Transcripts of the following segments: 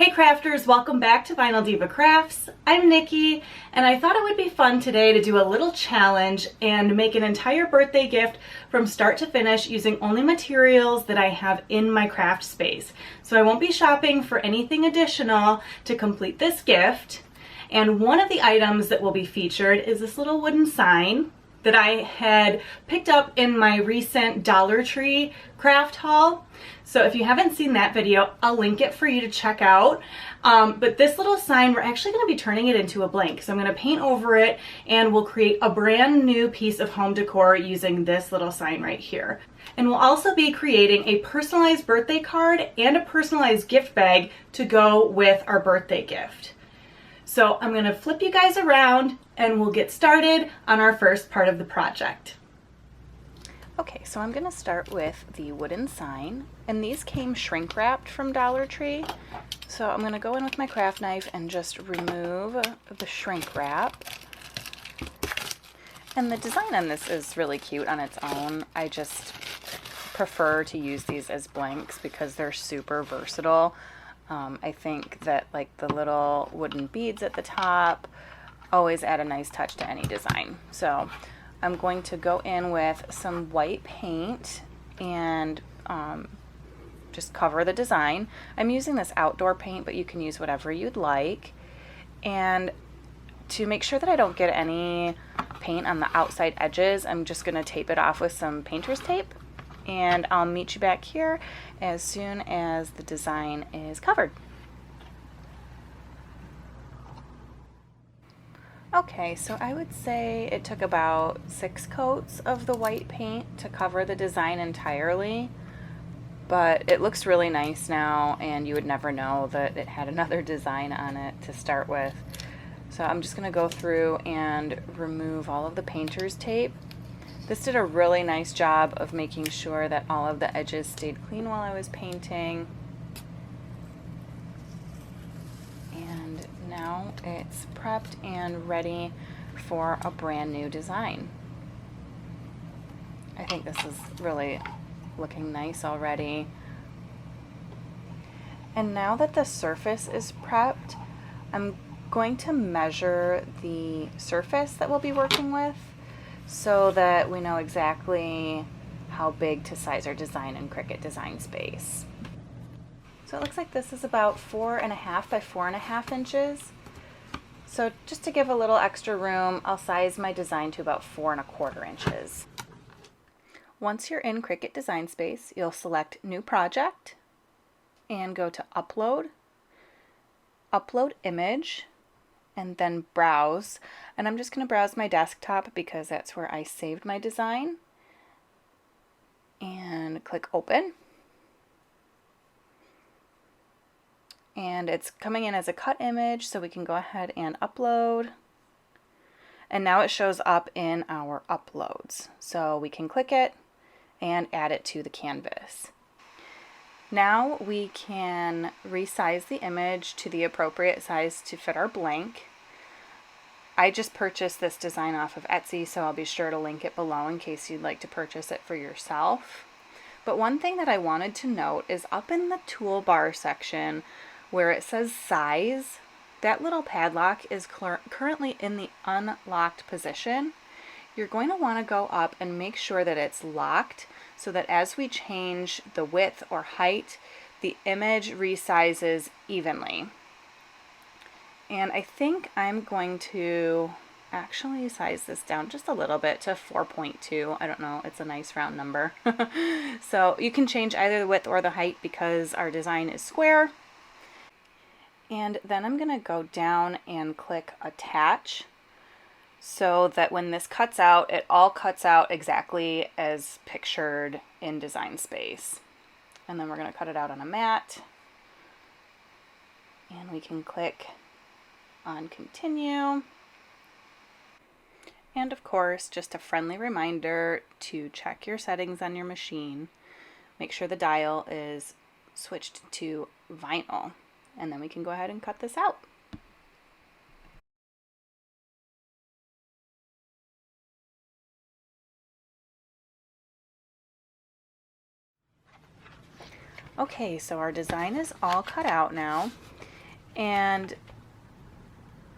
Hey crafters, welcome back to Vinyl Diva Crafts. I'm Nikki, and I thought it would be fun today to do a little challenge and make an entire birthday gift from start to finish using only materials that I have in my craft space. So I won't be shopping for anything additional to complete this gift. And one of the items that will be featured is this little wooden sign that I had picked up in my recent Dollar Tree craft haul. So if you haven't seen that video, I'll link it for you to check out. But this little sign, we're actually gonna be turning it into a blank. So I'm gonna paint over it and we'll create a brand new piece of home decor using this little sign right here. And we'll also be creating a personalized birthday card and a personalized gift bag to go with our birthday gift. So I'm gonna flip you guys around and we'll get started on our first part of the project. Okay, so I'm gonna start with the wooden sign, and these came shrink wrapped from Dollar Tree. So I'm gonna go in with my craft knife and just remove the shrink wrap. And the design on this is really cute on its own. I just prefer to use these as blanks because they're super versatile. I think that like the little wooden beads at the top always add a nice touch to any design. So I'm going to go in with some white paint and just cover the design. I'm using this outdoor paint, but you can use whatever you'd like. And to make sure that I don't get any paint on the outside edges, I'm just going to tape it off with some painter's tape. And I'll meet you back here as soon as the design is covered. Okay, so I would say it took about 6 coats of the white paint to cover the design entirely, but it looks really nice now, and you would never know that it had another design on it to start with. So I'm just going to go through and remove all of the painter's tape. This did a really nice job of making sure that all of the edges stayed clean while I was painting. And now it's prepped and ready for a brand new design. I think this is really looking nice already. And now that the surface is prepped, I'm going to measure the surface that we'll be working with, so that we know exactly how big to size our design in Cricut Design Space. So it looks like this is about 4.5 by 4.5 inches. So just to give a little extra room, I'll size my design to about 4.25 inches. Once you're in Cricut Design Space, you'll select New Project and go to Upload, Upload Image, and then Browse. And I'm just going to browse my desktop because that's where I saved my design. And click Open. And it's coming in as a cut image, so we can go ahead and upload. And now it shows up in our uploads. So we can click it and add it to the canvas. Now we can resize the image to the appropriate size to fit our blank. I just purchased this design off of Etsy, so I'll be sure to link it below in case you'd like to purchase it for yourself. But one thing that I wanted to note is up in the toolbar section where it says size, that little padlock is currently in the unlocked position. You're going to want to go up and make sure that it's locked, so that as we change the width or height, the image resizes evenly. And I think I'm going to actually size this down just a little bit to 4.2. I don't know, it's a nice round number. So you can change either the width or the height because our design is square. And then I'm going to go down and click Attach, so that when this cuts out, it all cuts out exactly as pictured in Design Space. And then we're going to cut it out on a mat. And we can click on Continue. And of course, just a friendly reminder to check your settings on your machine. Make sure the dial is switched to vinyl. And then we can go ahead and cut this out. Okay, so our design is all cut out now, And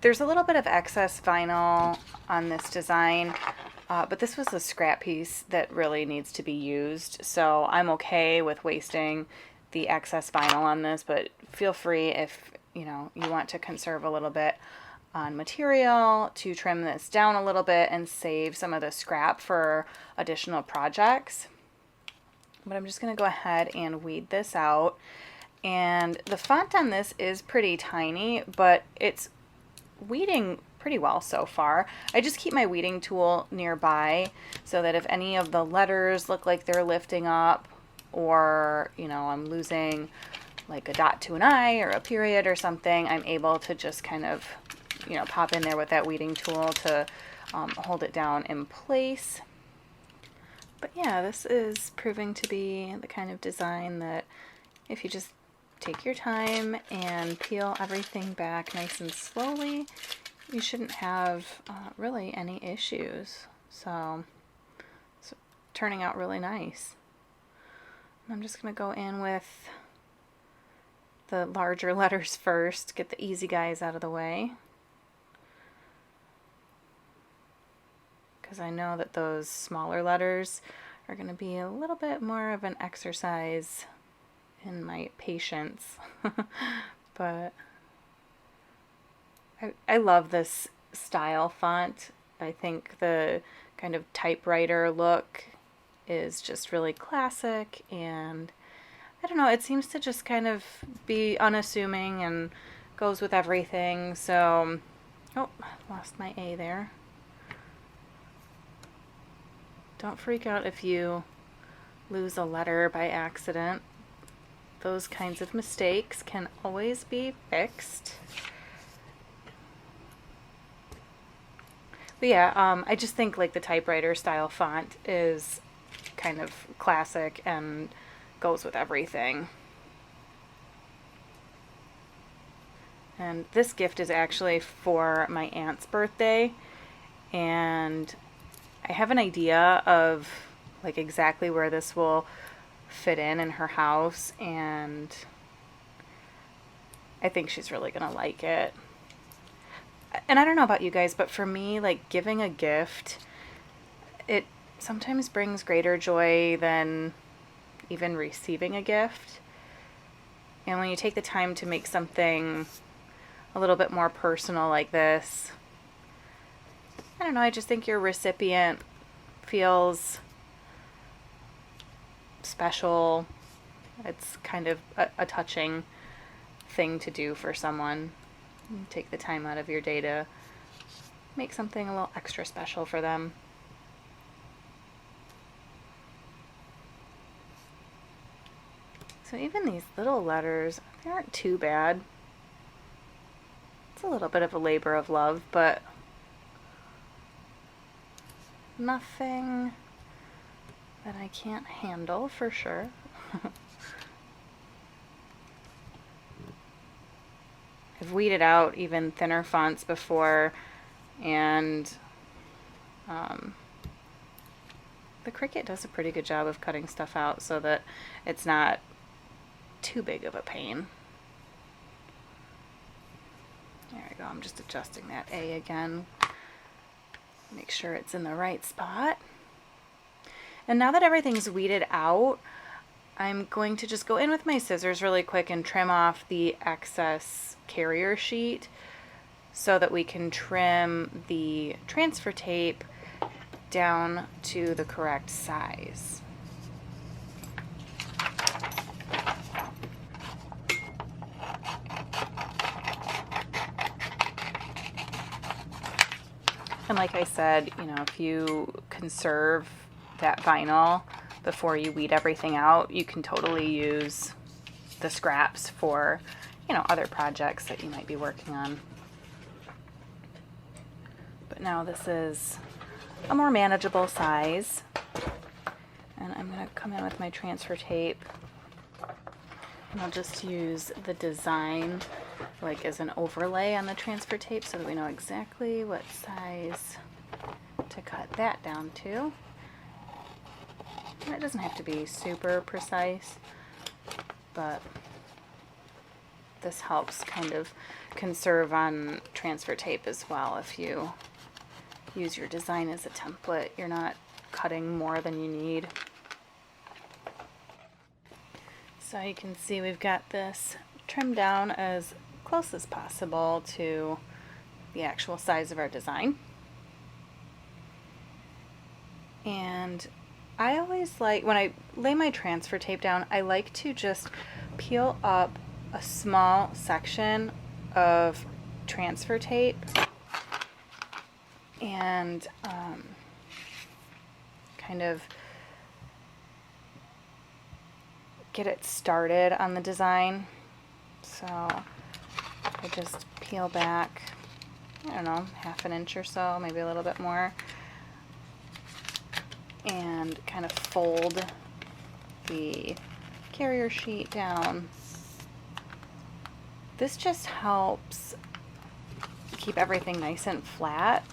there's a little bit of excess vinyl on this design, but this was a scrap piece that really needs to be used, so I'm okay with wasting the excess vinyl on this, but feel free if you want to conserve a little bit on material to trim this down a little bit and save some of the scrap for additional projects. But I'm just going to go ahead and weed this out. And the font on this is pretty tiny, but it's weeding pretty well so far. I just keep my weeding tool nearby so that if any of the letters look like they're lifting up, or I'm losing like a dot to an I or a period or something, I'm able to just kind of pop in there with that weeding tool to hold it down in place. But yeah, this is proving to be the kind of design that if you just take your time and peel everything back nice and slowly, you shouldn't have really any issues. So it's turning out really nice. I'm just going to go in with the larger letters first, get the easy guys out of the way, because I know that those smaller letters are going to be a little bit more of an exercise in my patience. But I love this style font. I think the kind of typewriter look is just really classic, and I don't know, it seems to just kind of be unassuming and goes with everything. So, oh, lost my A there. Don't freak out if you lose a letter by accident. Those kinds of mistakes can always be fixed. But yeah, I just think like the typewriter style font is kind of classic and goes with everything. And this gift is actually for my aunt's birthday, and I have an idea of like exactly where this will fit in her house, and I think she's really gonna like it. And I don't know about you guys, but for me, like giving a gift, it sometimes brings greater joy than even receiving a gift. And when you take the time to make something a little bit more personal like this, I don't know, I just think your recipient feels special. It's kind of a touching thing to do for someone. You take the time out of your day to make something a little extra special for them. So even these little letters, they aren't too bad. It's a little bit of a labor of love, but nothing that I can't handle for sure. I've weeded out even thinner fonts before, and the Cricut does a pretty good job of cutting stuff out so that it's not too big of a pain. There we go. I'm just adjusting that A again. Make sure it's in the right spot. And now that everything's weeded out, I'm going to just go in with my scissors really quick and trim off the excess carrier sheet so that we can trim the transfer tape down to the correct size. And like I said, if you conserve that vinyl before you weed everything out, you can totally use the scraps for, other projects that you might be working on. But now this is a more manageable size. And I'm going to come in with my transfer tape. And I'll just use the design like as an overlay on the transfer tape so that we know exactly what size to cut that down to. And it doesn't have to be super precise, but This helps kind of conserve on transfer tape as well. If you use your design as a template, you're not cutting more than you need. So you can see we've got this trimmed down as close as possible to the actual size of our design. And I always like, when I lay my transfer tape down, I like to just peel up a small section of transfer tape and kind of get it started on the design. So I just peel back, I don't know, half an inch or so, maybe a little bit more, and kind of fold the carrier sheet down. This just helps keep everything nice and flat.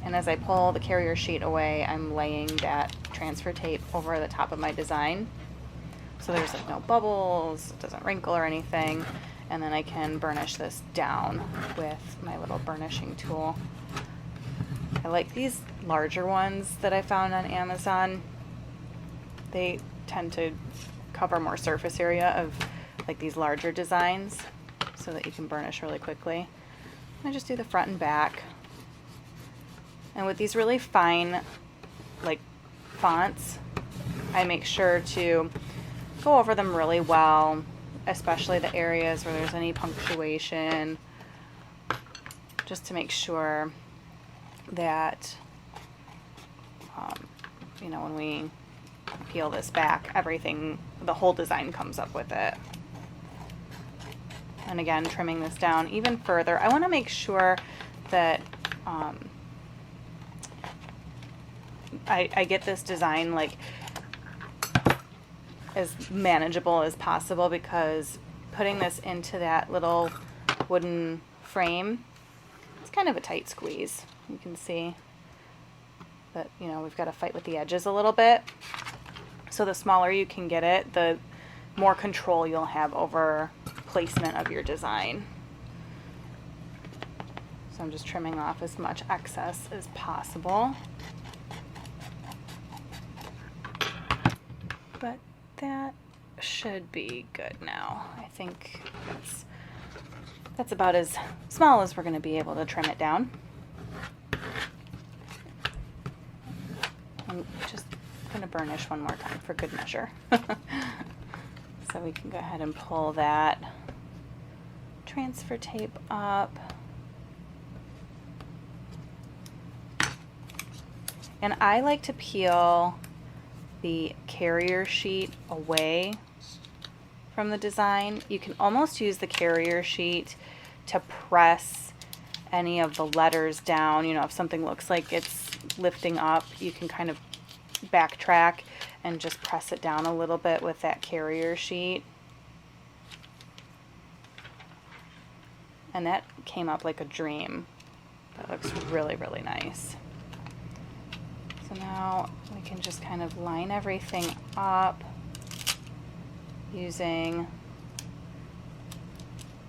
And as I pull the carrier sheet away, I'm laying that transfer tape over the top of my design. So there's like no bubbles, it doesn't wrinkle or anything. And then I can burnish this down with my little burnishing tool. I like these larger ones that I found on Amazon. They tend to cover more surface area of like these larger designs so that you can burnish really quickly. I just do the front and back. And with these really fine like fonts, I make sure to go over them really well, especially the areas where there's any punctuation, just to make sure that you know, when we peel this back, everything, the whole design comes up with it. And again, trimming this down even further, I want to make sure that I get this design like as manageable as possible, because putting this into that little wooden frame, it's kind of a tight squeeze. You can see that, you know, we've got to fight with the edges a little bit. So the smaller you can get it, the more control you'll have over placement of your design. So I'm just trimming off as much excess as possible. But that should be good now. I think that's about as small as we're going to be able to trim it down. I'm just going to burnish one more time for good measure. So we can go ahead and pull that transfer tape up. And I like to peel the carrier sheet away from the design. You can almost use the carrier sheet to press any of the letters down. You know, if something looks like it's lifting up, you can kind of backtrack and just press it down a little bit with that carrier sheet. And that came up like a dream. That looks really, really nice. So now we can just kind of line everything up using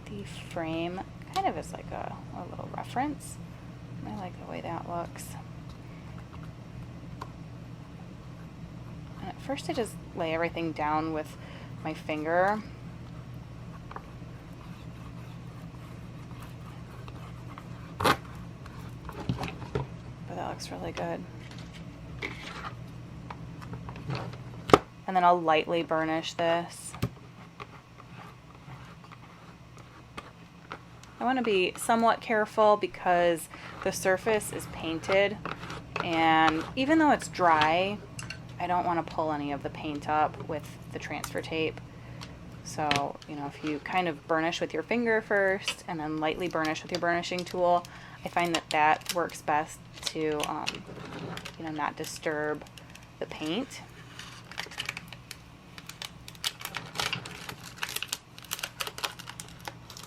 the frame kind of as like a little reference. I like the way that looks. And at first I just lay everything down with my finger. But that looks really good. And then I'll lightly burnish this. I want to be somewhat careful because the surface is painted, and even though it's dry, I don't want to pull any of the paint up with the transfer tape. So, you know, if you kind of burnish with your finger first and then lightly burnish with your burnishing tool, I find that that works best to, you know, not disturb the paint.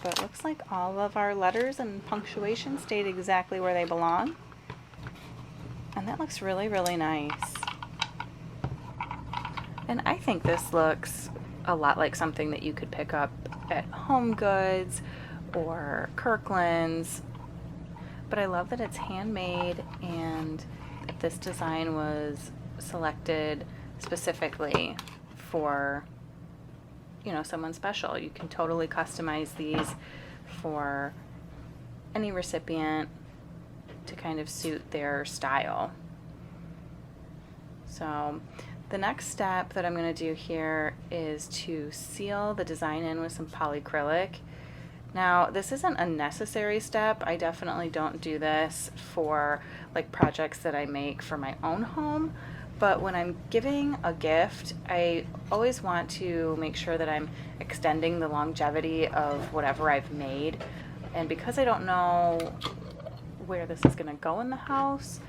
But it looks like all of our letters and punctuation stayed exactly where they belong. And that looks really, really nice. And I think this looks a lot like something that you could pick up at Home Goods or Kirkland's. But I love that it's handmade and that this design was selected specifically for, you know, someone special. You can totally customize these for any recipient to kind of suit their style. So the next step that I'm going to do here is to seal the design in with some polyacrylic. Now, this isn't a necessary step. I definitely don't do this for like projects that I make for my own home, but when I'm giving a gift, I always want to make sure that I'm extending the longevity of whatever I've made. And because I don't know where this is going to go in the house,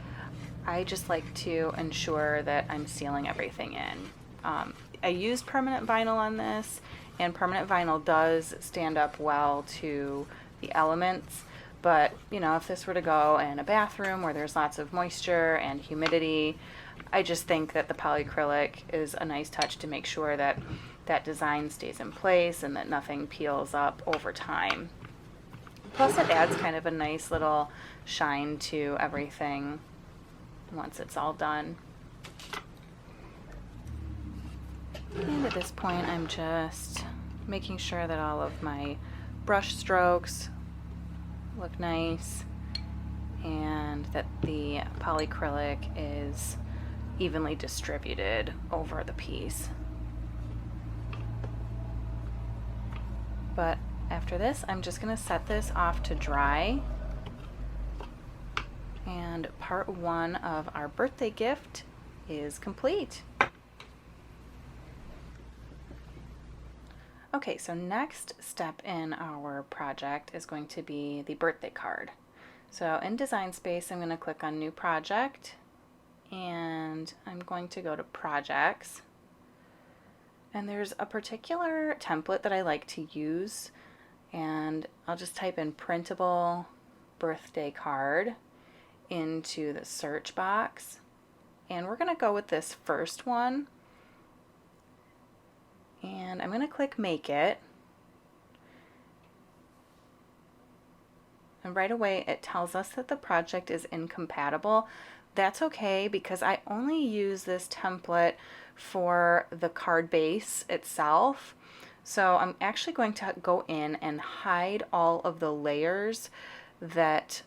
I just like to ensure that I'm sealing everything in. I used permanent vinyl on this, and permanent vinyl does stand up well to the elements, but you know, if this were to go in a bathroom where there's lots of moisture and humidity, I just think that the polyacrylic is a nice touch to make sure that that design stays in place and that nothing peels up over time. Plus it adds kind of a nice little shine to everything once it's all done. And at this point, I'm just making sure that all of my brush strokes look nice and that the polyacrylic is evenly distributed over the piece. But after this, I'm just going to set this off to dry. And part one of our birthday gift is complete. Okay, so next step in our project is going to be the birthday card. So in Design Space, I'm going to click on New Project, and I'm going to go to Projects. And there's a particular template that I like to use, and I'll just type in Printable Birthday Card into the search box. And we're going to go with this first one. And I'm going to click Make It. And right away it tells us that the project is incompatible. That's okay because I only use this template for the card base itself. So I'm actually going to go in and hide all of the layers that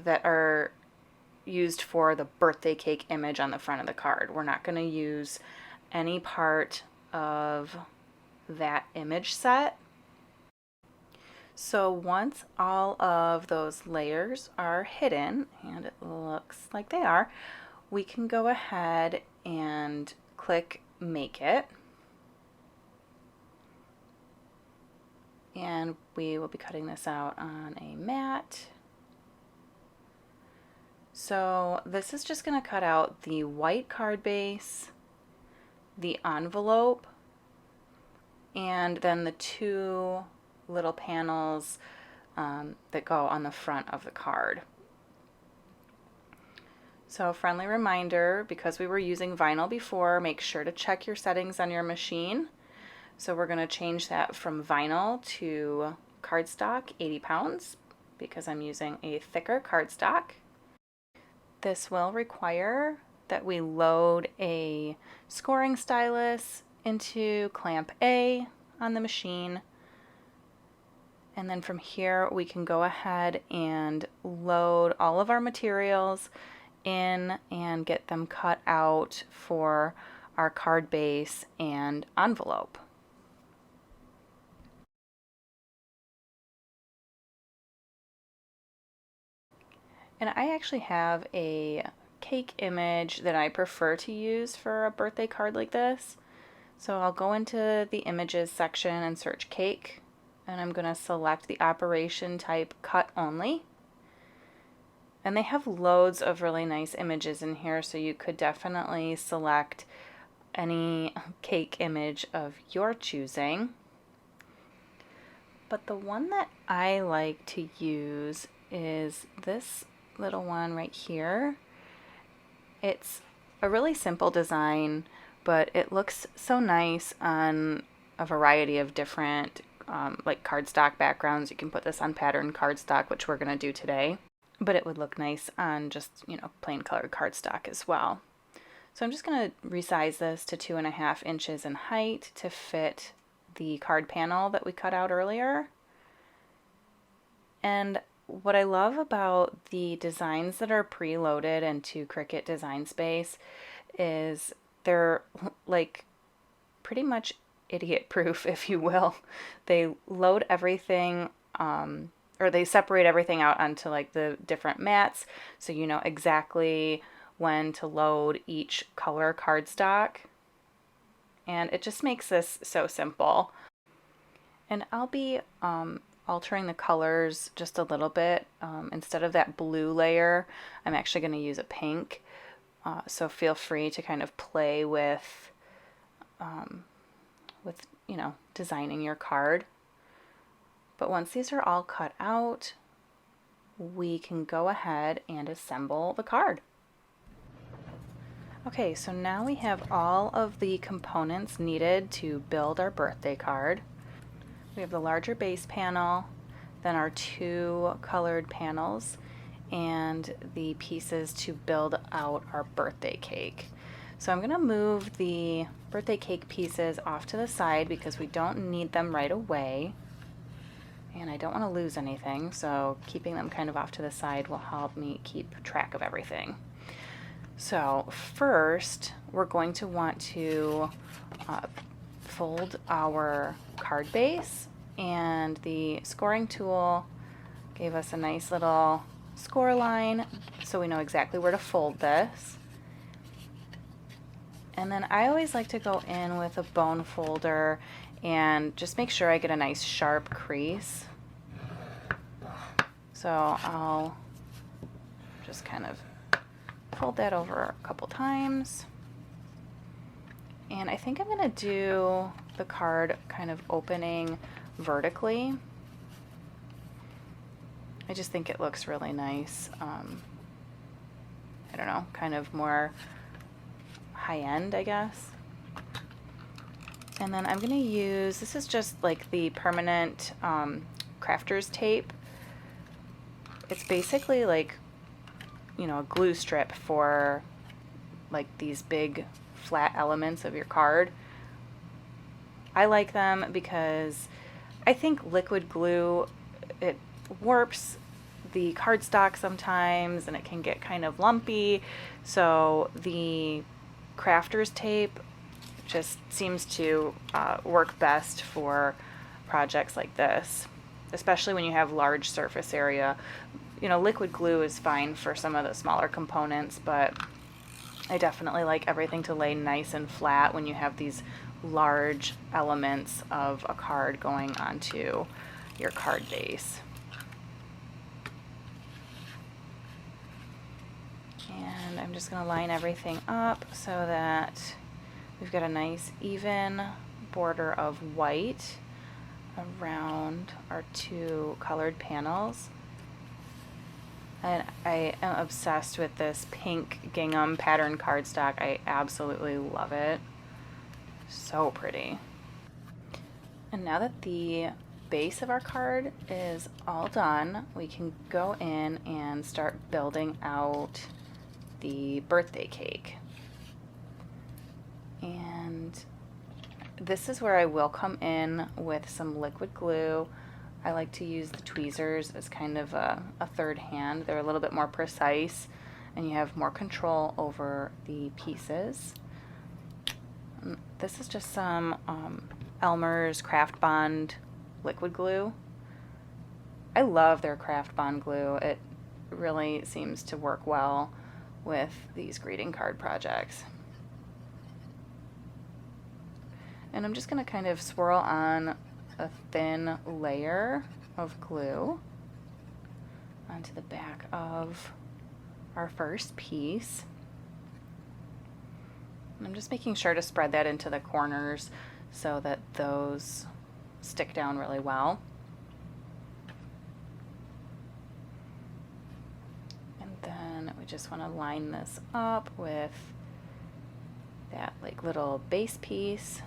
that are used for the birthday cake image on the front of the card. We're not going to use any part of that image set. So once all of those layers are hidden, and it looks like they are, we can go ahead and click Make It. And we will be cutting this out on a mat. So this is just going to cut out the white card base, the envelope, and then the two little panels that go on the front of the card. So friendly reminder, because we were using vinyl before, make sure to check your settings on your machine. So we're going to change that from vinyl to cardstock, 80 pounds, because I'm using a thicker cardstock. This will require that we load a scoring stylus into clamp A on the machine. And then from here we can go ahead and load all of our materials in and get them cut out for our card base and envelope. And I actually have a cake image that I prefer to use for a birthday card like this. So I'll go into the images section and search cake, and I'm going to select the operation type cut only. And they have loads of really nice images in here, so you could definitely select any cake image of your choosing. But the one that I like to use is this little one right here. It's a really simple design, but it looks so nice on a variety of different like cardstock backgrounds. You can put this on patterned cardstock, which we're going to do today, but it would look nice on just, you know, plain colored cardstock as well. So I'm just going to resize this to 2.5 inches in height to fit the card panel that we cut out earlier. And what I love about the designs that are preloaded into Cricut Design Space is they're like pretty much idiot proof, if you will. They load everything, or they separate everything out onto like the different mats, so you know exactly when to load each color cardstock. And it just makes this so simple. And I'll be altering the colors just a little bit. Instead of that blue layer, I'm actually going to use a pink. So feel free to kind of play with you know, designing your card. But once these are all cut out, we can go ahead and assemble the card. Okay, so now we have all of the components needed to build our birthday card. We have the larger base panel, then our 2 colored panels, and the pieces to build out our birthday cake. So I'm going to move the birthday cake pieces off to the side because we don't need them right away. And I don't want to lose anything, so keeping them kind of off to the side will help me keep track of everything. So first, we're going to want to fold our card base, and the scoring tool gave us a nice little score line so we know exactly where to fold this. And then I always like to go in with a bone folder and just make sure I get a nice sharp crease. So I'll just kind of fold that over a couple times. And I think I'm going to do the card kind of opening vertically. I just think it looks really nice. I don't know, kind of more high-end, I guess. And then I'm going to use, this is just like the permanent crafter's tape. It's basically like, you know, a glue strip for like these big flat elements of your card. I like them because I think liquid glue, it warps the cardstock sometimes and it can get kind of lumpy. So the crafter's tape just seems to work best for projects like this, especially when you have large surface area. You know, liquid glue is fine for some of the smaller components, but I definitely like everything to lay nice and flat when you have these large elements of a card going onto your card base. And I'm just going to line everything up so that we've got a nice even border of white around our 2 colored panels. And I am obsessed with this pink gingham pattern cardstock. I absolutely love it. So pretty. And now that the base of our card is all done, we can go in and start building out the birthday cake. And this is where I will come in with some liquid glue. I like to use the tweezers as kind of a third hand. They're a little bit more precise and you have more control over the pieces. This is just some Elmer's Craft Bond liquid glue. I love their Craft Bond glue. It really seems to work well with these greeting card projects. And I'm just going to kind of swirl on a thin layer of glue onto the back of our first piece. And I'm just making sure to spread that into the corners so that those stick down really well. And then we just want to line this up with that like little base piece.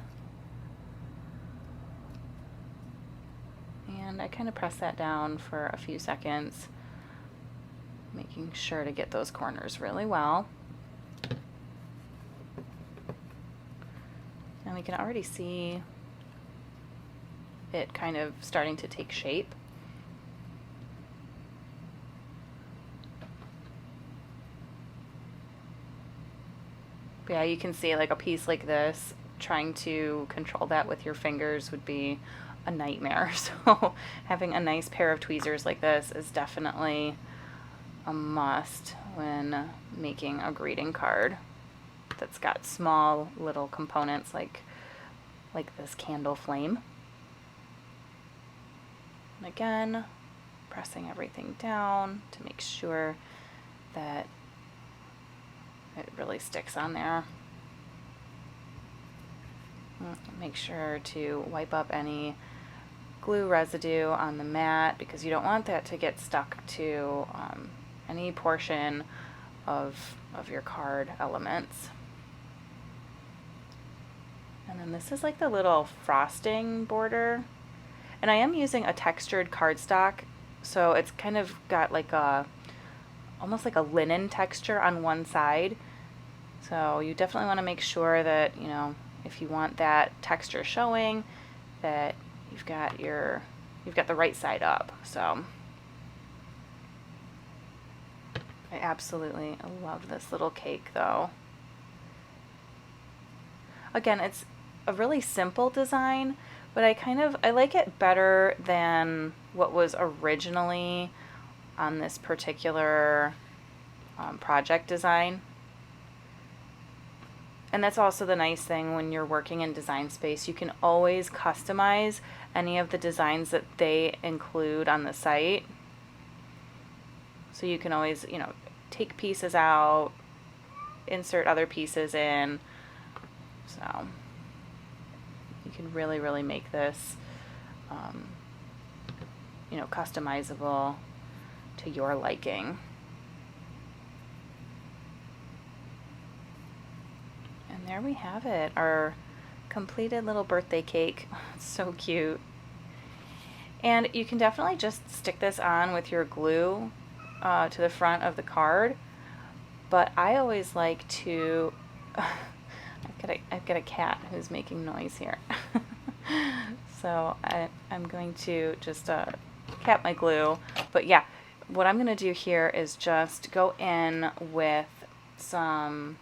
And I kind of press that down for a few seconds, making sure to get those corners really well. And we can already see it kind of starting to take shape. But yeah, you can see like a piece like this, trying to control that with your fingers would be a nightmare. So having a nice pair of tweezers like this is definitely a must when making a greeting card that's got small little components like this candle flame. And again, pressing everything down to make sure that it really sticks on there. Make sure to wipe up any glue residue on the mat because you don't want that to get stuck to any portion of your card elements. And then this is like the little frosting border. And I am using a textured cardstock, so it's kind of got like almost like a linen texture on one side. So you definitely want to make sure that, you know, if you want that texture showing, that you've got the right side up. So I absolutely love this little cake though. Again, it's a really simple design, but I like it better than what was originally on this particular project design. And that's also the nice thing when you're working in Design Space. You can always customize any of the designs that they include on the site. So you can always, you know, take pieces out, insert other pieces in. So you can really, really make this, you know, customizable to your liking. And there we have it, our completed little birthday cake. It's so cute. And you can definitely just stick this on with your glue to the front of the card. But I always like to, I've got a cat who's making noise here. So I'm going to just cap my glue. But yeah, what I'm going to do here is just go in with some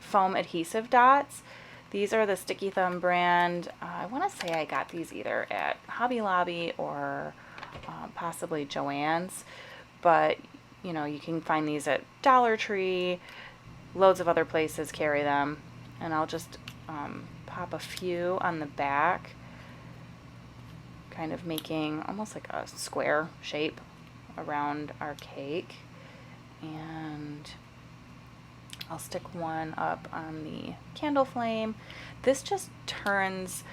foam adhesive dots. These are the Sticky Thumb brand. I want to say I got these either at Hobby Lobby or possibly Joann's, but you know, you can find these at Dollar Tree. Loads of other places carry them, and I'll just pop a few on the back, kind of making almost like a square shape around our cake. And I'll stick one up on the candle flame. This just turns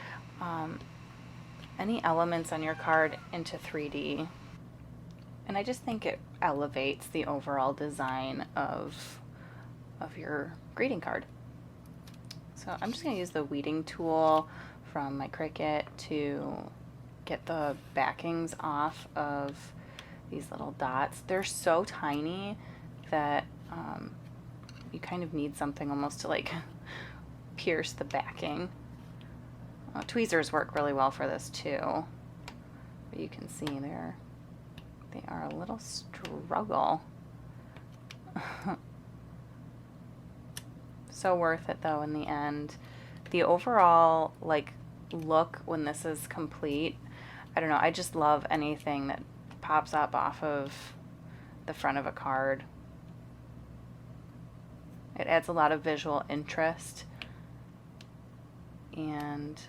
any elements on your card into 3D. And I just think it elevates the overall design of your greeting card. So I'm just going to use the weeding tool from my Cricut to get the backings off of these little dots. They're so tiny that you kind of need something almost to like pierce the backing. Tweezers work really well for this too, but you can see they are a little struggle. So worth it though in the end. The overall like look when this is complete, I don't know, I just love anything that pops up off of the front of a card. It adds a lot of visual interest, and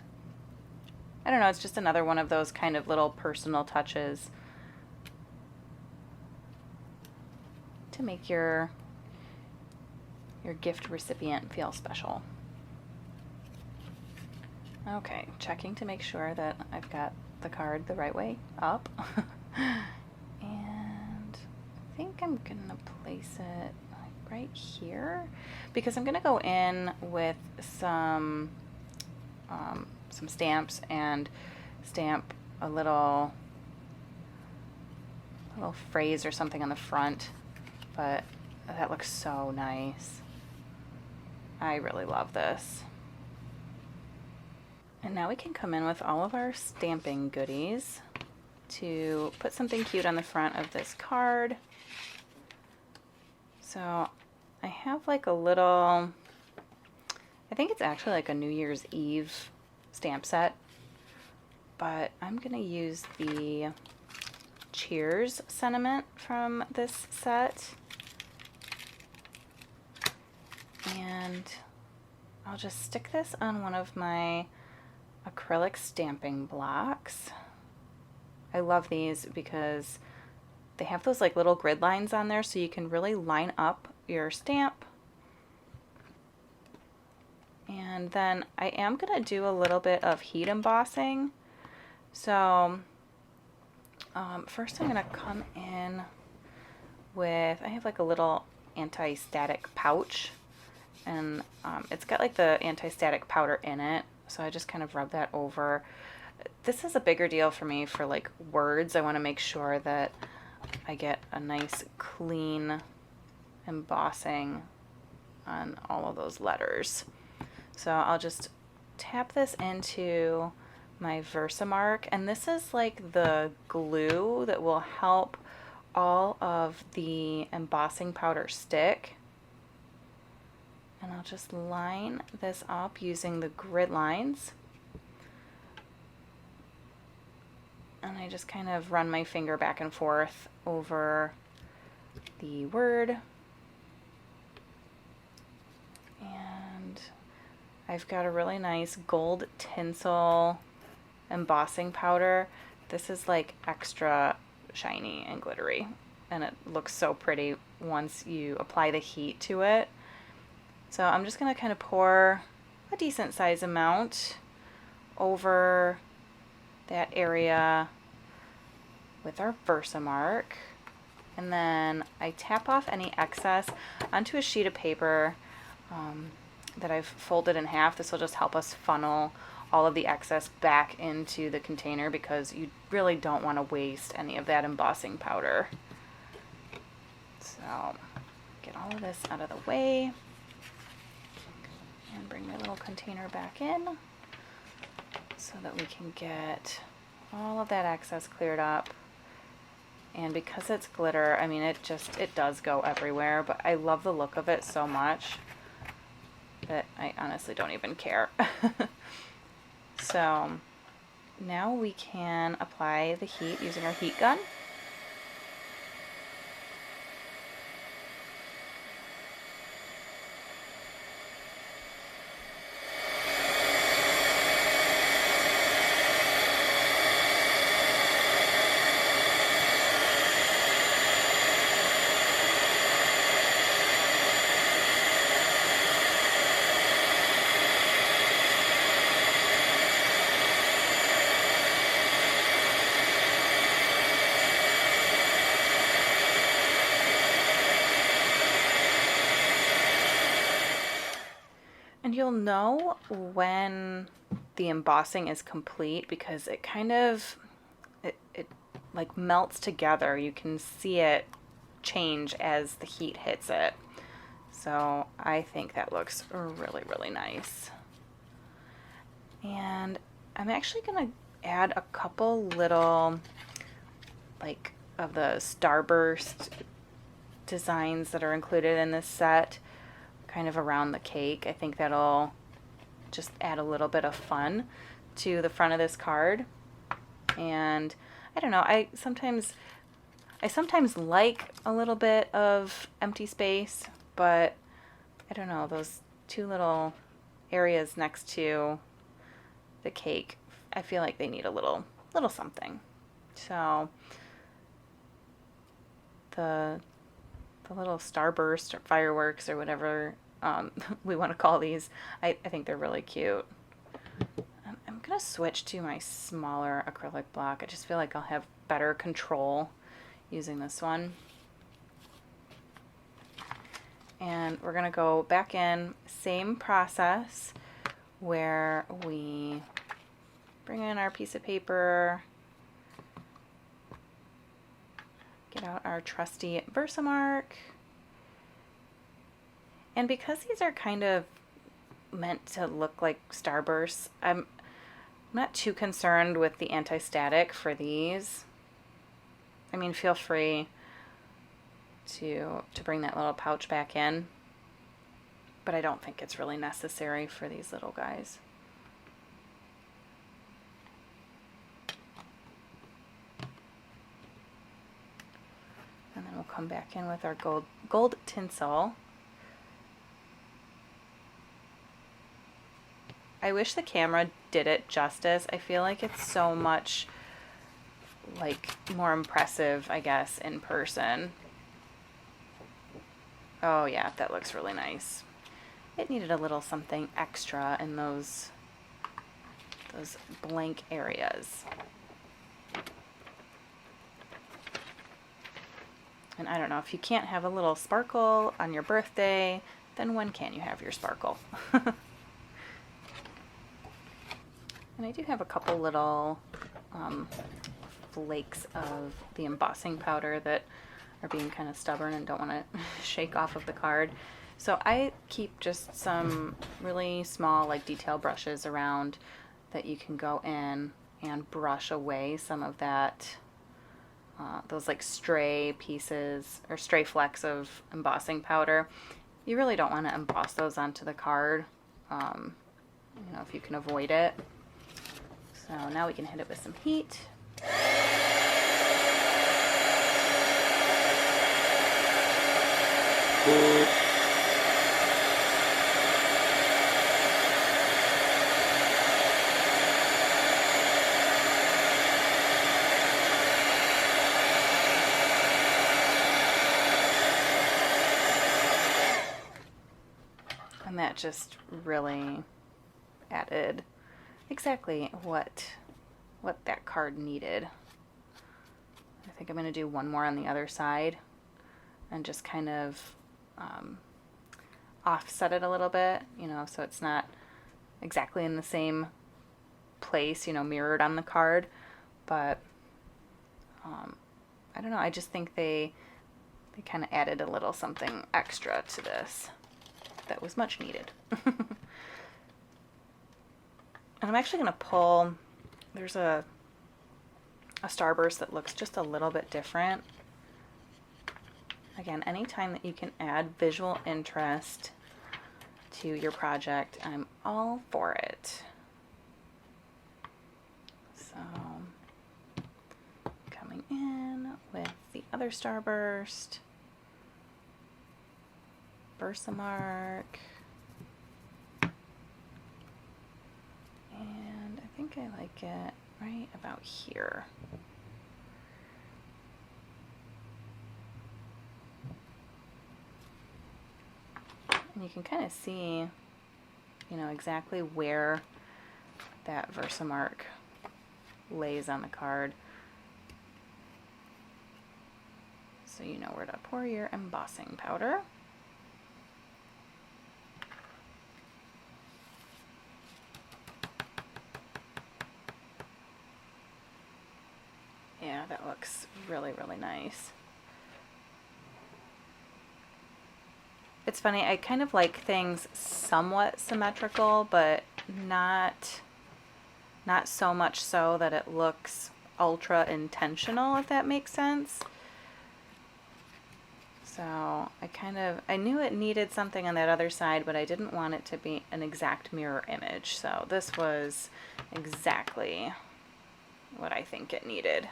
I don't know, it's just another one of those kind of little personal touches to make your gift recipient feel special. Okay, checking to make sure that I've got the card the right way up. And I think I'm gonna place it like right here, because I'm gonna go in with some stamps and stamp a little phrase or something on the front, but that looks so nice. I really love this. And now we can come in with all of our stamping goodies to put something cute on the front of this card. So I have like a little, I think it's actually like a New Year's Eve stamp set, but I'm gonna use the Cheers sentiment from this set. And I'll just stick this on one of my acrylic stamping blocks. I love these because they have those like little grid lines on there, so you can really line up your stamp. And then I am gonna do a little bit of heat embossing. So first I'm gonna come in with, I have like a little anti-static pouch, and it's got like the anti-static powder in it, so I just kind of rub that over. This is a bigger deal for me for like words. I want to make sure that I get a nice clean embossing on all of those letters. So I'll just tap this into my Versamark, and this is like the glue that will help all of the embossing powder stick. And I'll just line this up using the grid lines. And I just kind of run my finger back and forth over the word. And I've got a really nice gold tinsel embossing powder. This is like extra shiny and glittery, and it looks so pretty once you apply the heat to it. So I'm just going to kind of pour a decent size amount over that area with our Versamark. And then I tap off any excess onto a sheet of paper that I've folded in half. This will just help us funnel all of the excess back into the container, because you really don't want to waste any of that embossing powder. So get all of this out of the way. And bring my little container back in so that we can get all of that excess cleared up. And because it's glitter, I mean, it does go everywhere, but I love the look of it so much that I honestly don't even care. So now we can apply the heat using our heat gun. And you'll know when the embossing is complete because it kind of, it like melts together. You can see it change as the heat hits it. So I think that looks really, really nice. And I'm actually going to add a couple little like of the starburst designs that are included in this set kind of around the cake. I think that'll just add a little bit of fun to the front of this card. And I don't know, I sometimes like a little bit of empty space, but I don't know, those two little areas next to the cake, I feel like they need a little something. So the little starburst or fireworks or whatever we want to call these, I think they're really cute. I'm going to switch to my smaller acrylic block. I just feel like I'll have better control using this one. And we're gonna go back in, same process, where we bring in our piece of paper, get out our trusty Versamark. And because these are kind of meant to look like starbursts, I'm not too concerned with the anti-static for these. I mean, feel free to bring that little pouch back in, but I don't think it's really necessary for these little guys. And then we'll come back in with our gold tinsel. I wish the camera did it justice. I feel like it's so much like more impressive, I guess, in person. Oh yeah, that looks really nice. It needed a little something extra in those blank areas. And I don't know, if you can't have a little sparkle on your birthday, then when can you have your sparkle? And I do have a couple little flakes of the embossing powder that are being kind of stubborn and don't want to shake off of the card. So I keep just some really small like detail brushes around that you can go in and brush away some of that, those like stray pieces or stray flecks of embossing powder. You really don't want to emboss those onto the card, you know, if you can avoid it. So now we can hit it with some heat. And that just really added exactly what that card needed. I think I'm going to do one more on the other side and just kind of offset it a little bit, you know, so it's not exactly in the same place, you know, mirrored on the card. But I don't know, I just think they kind of added a little something extra to this that was much needed. And I'm actually going to pull, there's a starburst that looks just a little bit different. Again, anytime that you can add visual interest to your project, I'm all for it. So, coming in with the other starburst, Versamark, and I think I like it right about here. And you can kind of see, you know, exactly where that Versamark lays on the card. So you know where to pour your embossing powder. Yeah, that looks really, really nice. It's funny, I kind of like things somewhat symmetrical, but not so much so that it looks ultra intentional, if that makes sense. So I knew it needed something on that other side, but I didn't want it to be an exact mirror image. So this was exactly what I think it needed.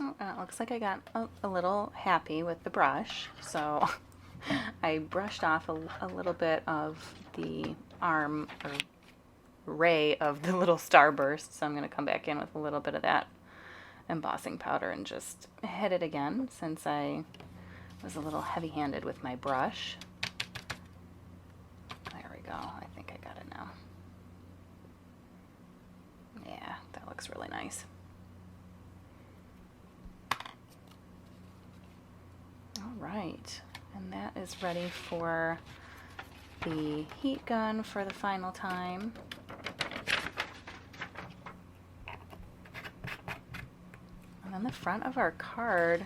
Oh, and it looks like I got a little happy with the brush. So I brushed off a little bit of the arm or ray of the little starburst. So I'm going to come back in with a little bit of that embossing powder and just hit it again, since I was a little heavy-handed with my brush. There we go. I think I got it now. Yeah, that looks really nice. All right. And that is ready for the heat gun for the final time. And then the front of our card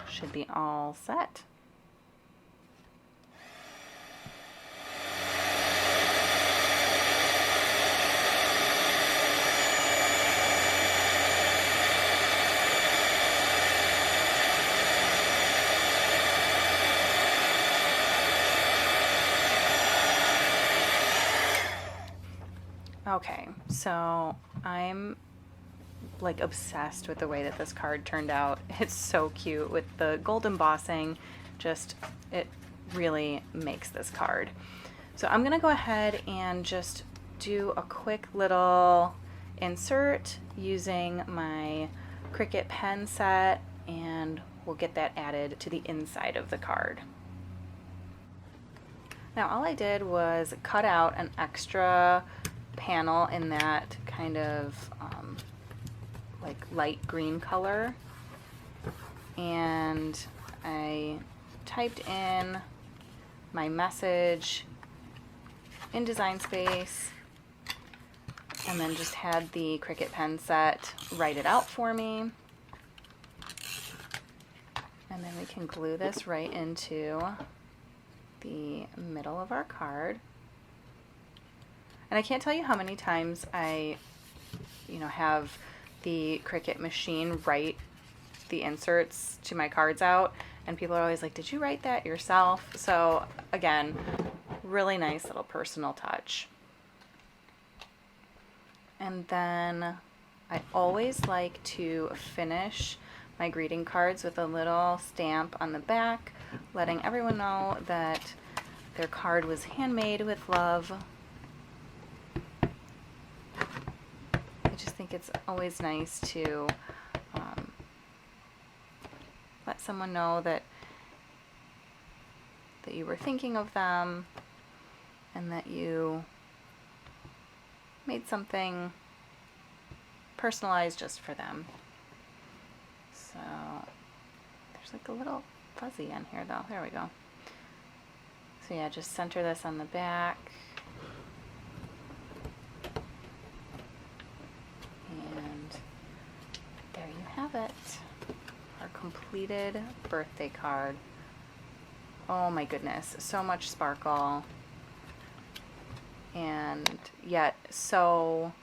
should be all set. Okay, so I'm like obsessed with the way that this card turned out. It's so cute with the gold embossing. Just, it really makes this card. So I'm gonna go ahead and just do a quick little insert using my Cricut pen set, and we'll get that added to the inside of the card. Now all I did was cut out an extra panel in that kind of like light green color, and I typed in my message in Design Space and then just had the Cricut pen set write it out for me. And then we can glue this right into the middle of our card. And I can't tell you how many times I, have the Cricut machine write the inserts to my cards out, and people are always like, did you write that yourself? So again, really nice little personal touch. And then I always like to finish my greeting cards with a little stamp on the back, letting everyone know that their card was handmade with love. I just think it's always nice to let someone know that you were thinking of them and that you made something personalized just for them. So there's like a little fuzzy on here though. There we go. So yeah, just center this on the back. And there you have it. Our completed birthday card. Oh my goodness, so much sparkle. And yet so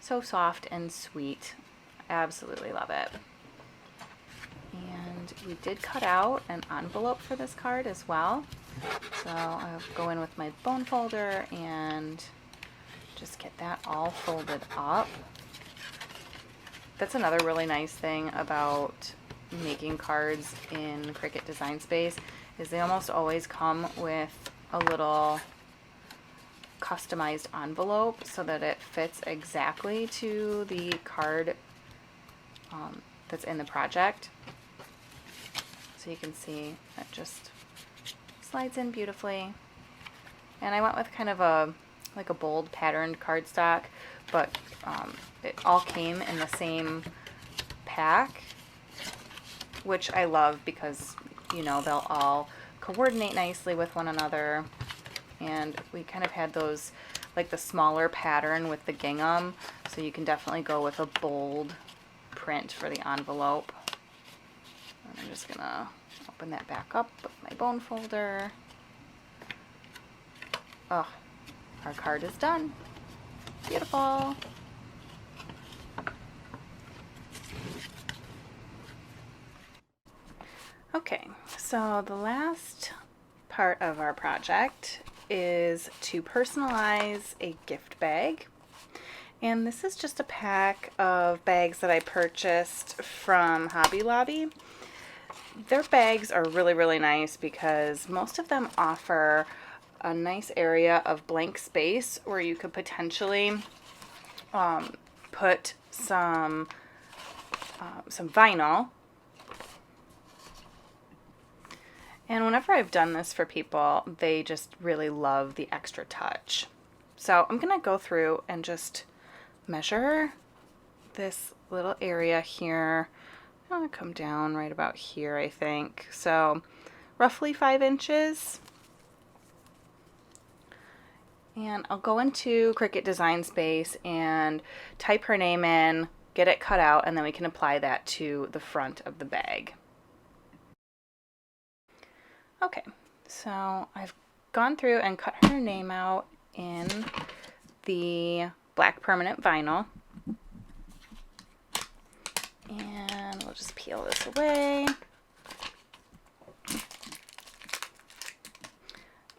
soft and sweet. Absolutely love it. And we did cut out an envelope for this card as well. So I'll go in with my bone folder and just get that all folded up. That's another really nice thing about making cards in Cricut Design Space is they almost always come with a little customized envelope so that it fits exactly to the card that's in the project. So you can see it just slides in beautifully. And I went with kind of a bold patterned cardstock, but it all came in the same pack, which I love because they'll all coordinate nicely with one another. And we kind of had those, like the smaller pattern with the gingham, so you can definitely go with a bold print for the envelope. And I'm just gonna open that back up with my bone folder. Oh, our card is done. Beautiful. Okay, so the last part of our project is to personalize a gift bag. And this is just a pack of bags that I purchased from Hobby Lobby. Their bags are really, really nice because most of them offer a nice area of blank space where you could potentially put some vinyl. And whenever I've done this for people, they just really love the extra touch. So I'm going to go through and just measure this little area here. I'm going to come down right about here, I think. So roughly 5 inches. And I'll go into Cricut Design Space and type her name in, get it cut out, and then we can apply that to the front of the bag. Okay, so I've gone through and cut her name out in the black permanent vinyl. And we'll just peel this away.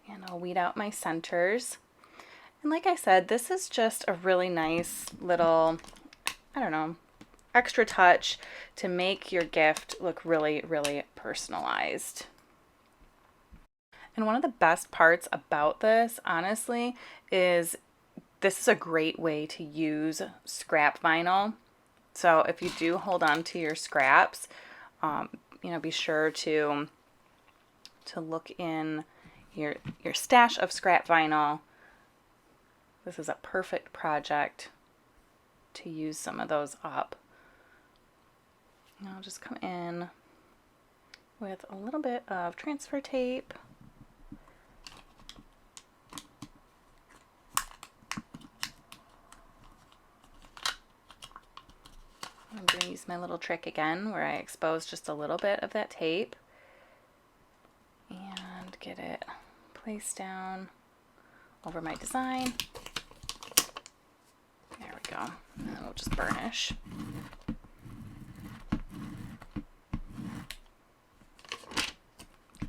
And I'll weed out my centers. And like I said, this is just a really nice little, I don't know, extra touch to make your gift look really, really personalized. And one of the best parts about this, honestly, is this is a great way to use scrap vinyl. So if you do hold on to your scraps, you know, be sure to look in your stash of scrap vinyl. This is a perfect project to use some of those up. And I'll just come in with a little bit of transfer tape. I'm going to use my little trick again where I expose just a little bit of that tape and get it placed down over my design. There we go. And then we'll just burnish.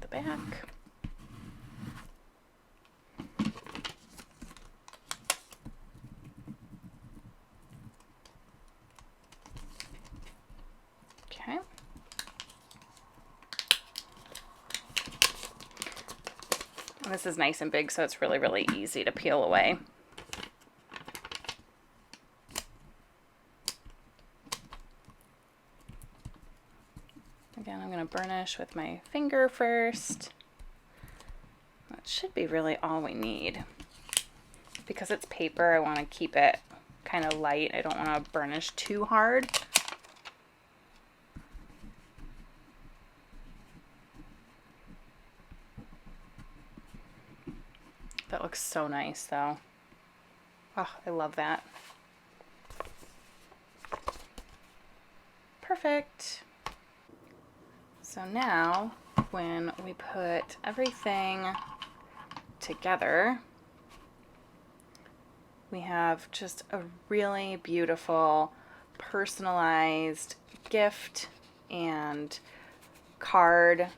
The back. Okay. And this is nice and big, so it's really, really easy to peel away. Again, I'm going to burnish with my finger first. That should be really all we need. Because it's paper, I want to keep it kind of light. I don't want to burnish too hard. That looks so nice, though. Oh, I love that. Perfect. So now, when we put everything together, we have just a really beautiful, personalized gift and card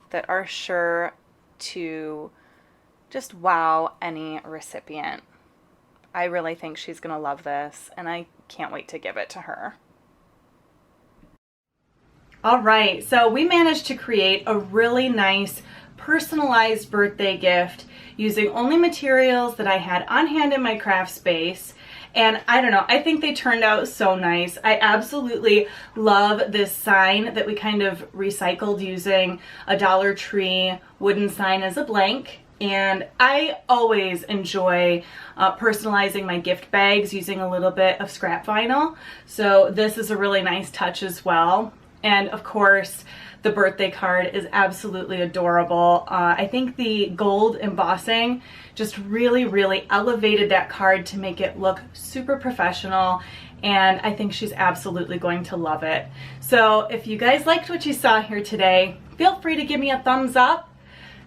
that are sure to just wow any recipient. I really think she's going to love this, and I can't wait to give it to her. All right, so we managed to create a really nice personalized birthday gift using only materials that I had on hand in my craft space. And I don't know, I think they turned out so nice. I absolutely love this sign that we kind of recycled using a Dollar Tree wooden sign as a blank. And I always enjoy personalizing my gift bags using a little bit of scrap vinyl. So this is a really nice touch as well. And of course, the birthday card is absolutely adorable. I think the gold embossing just really, really elevated that card to make it look super professional. And I think she's absolutely going to love it. So if you guys liked what you saw here today, feel free to give me a thumbs up.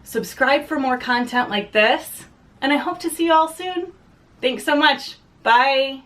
Subscribe for more content like this. And I hope to see you all soon. Thanks so much. Bye.